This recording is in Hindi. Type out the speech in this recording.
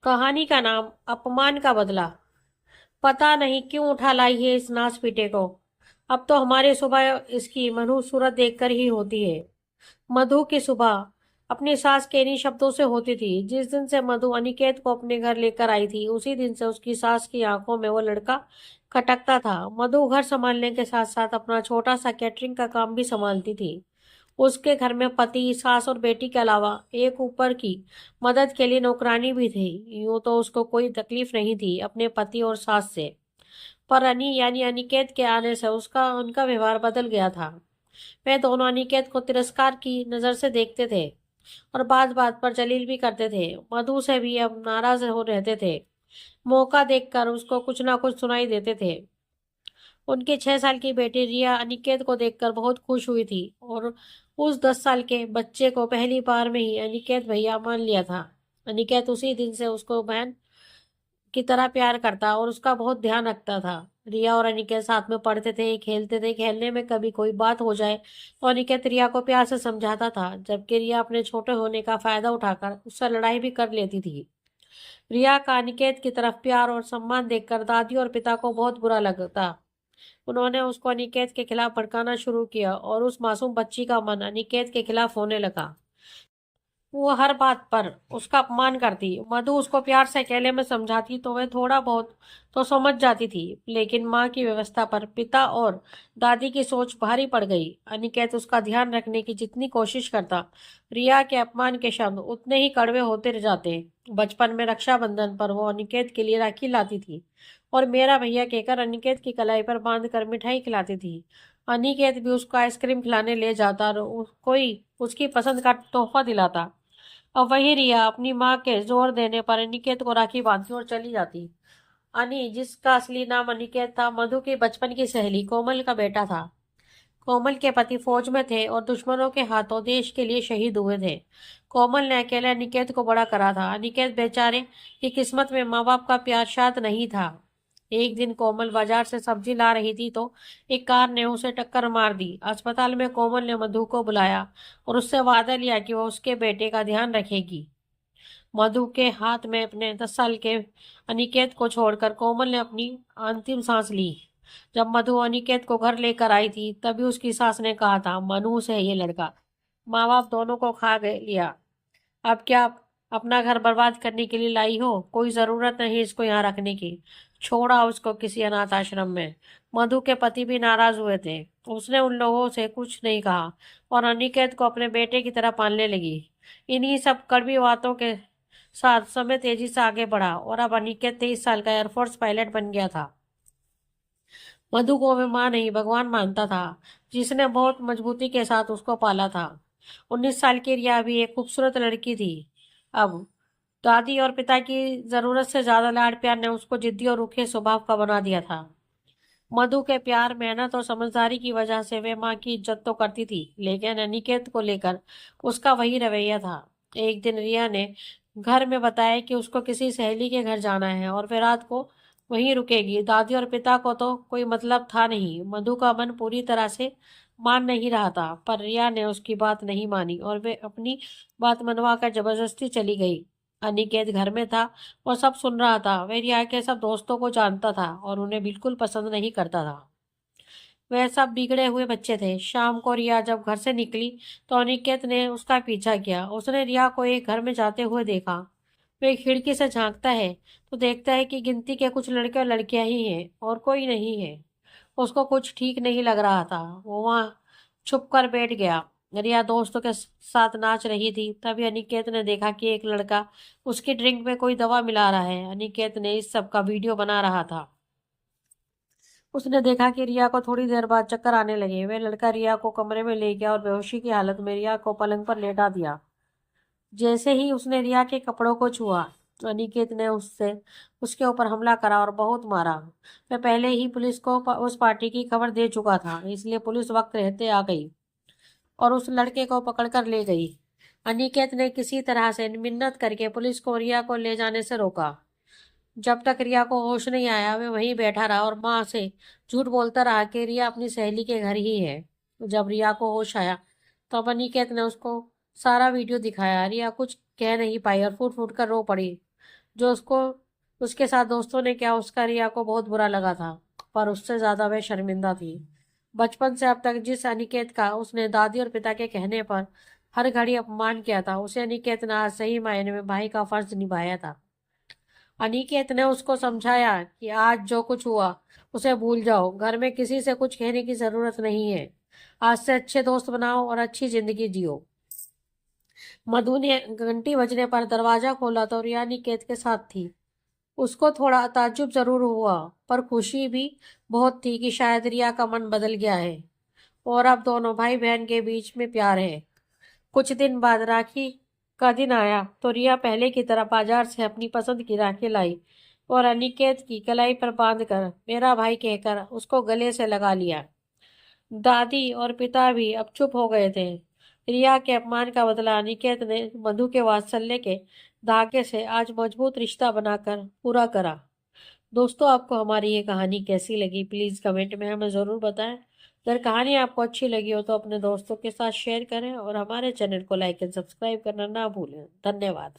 कहानी का नाम अपमान का बदला। पता नहीं क्यों उठा लाई है इस नाच पीटे को। अब तो हमारी सुबह इसकी मधु सूरत देखकर ही होती है। मधु की सुबह अपनी सास के इन्हीं शब्दों से होती थी। जिस दिन से मधु अनिकेत को अपने घर लेकर आई थी उसी दिन से उसकी सास की आंखों में वो लड़का खटकता था। मधु घर संभालने के साथ साथ अपना छोटा सा कैटरिंग का काम भी संभालती थी। उसके घर में पति, सास और बेटी के अलावा एक ऊपर की मदद के लिए नौकरानी भी थी। यूं तो उसको कोई तकलीफ नहीं थी अपने पति और सास से, पर अनी यानी अनिकेत के आने से उसका उनका व्यवहार बदल गया था। वे दोनों अनिकेत को तिरस्कार की नजर से देखते थे और बात बात पर जलील भी करते थे। मधु से भी अब नाराज हो रहते थे। मौका देखकर उसको कुछ ना कुछ सुनाई देते थे। उनकी 6 साल की बेटी रिया अनिकेत को देखकर बहुत खुश हुई थी और उस 10 साल के बच्चे को पहली बार में ही अनिकेत भैया मान लिया था। अनिकेत उसी दिन से उसको बहन की तरह प्यार करता और उसका बहुत ध्यान रखता था। रिया और अनिकेत साथ में पढ़ते थे, खेलते थे। खेलने में कभी कोई बात हो जाए तो अनिकेत रिया को प्यार से समझाता था, जबकि रिया अपने छोटे होने का फायदा उठाकर उससे लड़ाई भी कर लेती थी। रिया का अनिकेत की तरफ प्यार और सम्मान देखकर दादी और पिता को बहुत बुरा लगता। उन्होंने उसको अनिकेत के खिलाफ भड़काना शुरू किया और उस मासूम बच्ची का मन अनिकेत के खिलाफ होने लगा। वो हर बात पर उसका अपमान करती। मधु उसको प्यार से अकेले में समझाती तो वह थोड़ा बहुत तो समझ जाती थी, लेकिन माँ की व्यवस्था पर पिता और दादी की सोच भारी पड़ गई। अनिकेत उसका ध्यान रखने की जितनी कोशिश करता, रिया के अपमान के शब्द उतने ही कड़वे होते रह जाते। बचपन में रक्षाबंधन पर वो अनिकेत के लिए राखी लाती थी और मेरा भैया कहकर अनिकेत की कलाई पर बांध कर मिठाई खिलाती थी। अनिकेत भी उसको आइसक्रीम खिलाने ले जाता और कोई उसकी पसंद का तोहफा दिलाता। अब वही रिया अपनी माँ के जोर देने पर अनिकेत को राखी बांधती और चली जाती। अनी, जिसका असली नाम अनिकेत था, मधु की बचपन की सहेली कोमल का बेटा था। कोमल के पति फौज में थे और दुश्मनों के हाथों देश के लिए शहीद हुए थे। कोमल ने अकेले अनिकेत को बड़ा करा था। अनिकेत बेचारे की किस्मत में माँ बाप का प्यार शायद नहीं था। एक दिन कोमल बाजार से सब्जी ला रही थी तो एक कार ने उसे टक्कर मार दी। अस्पताल में कोमल ने मधु को बुलाया और उससे वादा लिया कि वो उसके बेटे का ध्यान रखेगी। मधु के हाथ में अपने 10 साल के अनिकेत को छोड़कर कोमल ने अपनी अंतिम सांस ली। जब मधु अनिकेत को घर लेकर आई थी तभी उसकी सास ने कहा था, मनु से है ये लड़का, माँ बाप दोनों को खा गए लिया। अब क्या अपना घर बर्बाद करने के लिए लाई हो? कोई जरूरत नहीं इसको यहाँ रखने की। छोड़ा उसको किसी अनाथ आश्रम में। मधु के पति भी नाराज हुए थे। उसने उन लोगों से कुछ नहीं कहा और अनिकेत को अपने बेटे की तरह पालने लगी। इन्हीं सब कड़वी बातों के साथ समय तेजी से आगे बढ़ा और अब अनिकेत 23 साल का एयरफोर्स पायलट बन गया था। मधु को वह माँ नहीं भगवान मानता था, जिसने बहुत मजबूती के साथ उसको पाला था। 19 साल की रिया भी एक खूबसूरत लड़की थी। अब दादी और पिता की जरूरत से ज्यादा लाड प्यार ने उसको जिद्दी और रूखे स्वभाव का बना दिया था। मधु के प्यार, मेहनत और समझदारी की वजह से वे माँ की इज्जत तो करती थी, लेकिन अनिकेत को लेकर उसका वही रवैया था। एक दिन रिया ने घर में बताया कि उसको किसी सहेली के घर जाना है और वे रात को वहीं रुकेगी। दादी और पिता को तो कोई मतलब था नहीं। मधु का मन पूरी तरह से मान नहीं रहा था, पर रिया ने उसकी बात नहीं मानी और वे अपनी बात मनवा कर जबरदस्ती चली गई। अनिकेत घर में था और सब सुन रहा था। वह रिया के सब दोस्तों को जानता था और उन्हें बिल्कुल पसंद नहीं करता था। वह सब बिगड़े हुए बच्चे थे। शाम को रिया जब घर से निकली तो अनिकेत ने उसका पीछा किया। उसने रिया को एक घर में जाते हुए देखा। वह खिड़की से झांकता है तो देखता है कि गिनती के कुछ लड़के और लड़कियां ही हैं और कोई नहीं है। उसको कुछ ठीक नहीं लग रहा था। वो वहां छुप कर बैठ गया। रिया दोस्तों के साथ नाच रही थी। तभी अनिकेत ने देखा कि एक लड़का उसकी ड्रिंक में कोई दवा मिला रहा है। अनिकेत ने इस सब का वीडियो बना रहा था। उसने देखा कि रिया को थोड़ी देर बाद चक्कर आने लगे। वह लड़का रिया को कमरे में ले गया और बेहोशी की हालत में रिया को पलंग पर लेटा दिया। जैसे ही उसने रिया के कपड़ों को छुआ, अनिकेत ने उससे उसके ऊपर हमला करा और बहुत मारा। वह पहले ही पुलिस को उस पार्टी की खबर दे चुका था, इसलिए पुलिस वक्त रहते आ गई और उस लड़के को पकड़कर ले गई। अनिकेत ने किसी तरह से मिन्नत करके पुलिस को रिया को ले जाने से रोका। जब तक रिया को होश नहीं आया वह वहीं बैठा रहा और माँ से झूठ बोलता रहा कि रिया अपनी सहेली के घर ही है। जब रिया को होश आया तब अनिकेत ने उसको सारा वीडियो दिखाया। रिया कुछ कह नहीं पाई और फूट फूट कर रो पड़ी। जो उसके साथ दोस्तों ने किया उसका रिया को बहुत बुरा लगा था, पर उससे ज्यादा वह शर्मिंदा थी। बचपन से अब तक जिस अनिकेत का उसने दादी और पिता के कहने पर हर घड़ी अपमान किया था, उसे अनिकेत ने आज सही मायने में भाई का फर्ज निभाया था। अनिकेत ने उसको समझाया कि आज जो कुछ हुआ उसे भूल जाओ, घर में किसी से कुछ कहने की जरूरत नहीं है। आज से अच्छे दोस्त बनाओ और अच्छी जिंदगी जियो। मधु ने घंटी बजने पर दरवाजा खोला तो रिया अनिकेत के साथ थी। उसको थोड़ा ताज्जुब जरूर हुआ, पर खुशी भी बहुत थी कि शायद रिया का मन बदल गया है और अब दोनों भाई बहन के बीच में प्यार है। कुछ दिन बाद राखी का दिन आया तो रिया पहले की तरह बाजार से अपनी पसंद की राखी लाई और अनिकेत की कलाई पर बांधकर मेरा भाई कहकर उसको गले से लगा लिया। दादी और पिता भी अब चुप हो गए थे। रिया के अपमान का बदला अनिकेत ने मधु के वात्सल्य के धागे से आज मजबूत रिश्ता बनाकर पूरा करा। दोस्तों, आपको हमारी ये कहानी कैसी लगी प्लीज कमेंट में हमें जरूर बताएं। अगर कहानी आपको अच्छी लगी हो तो अपने दोस्तों के साथ शेयर करें और हमारे चैनल को लाइक एंड सब्सक्राइब करना ना भूलें। धन्यवाद।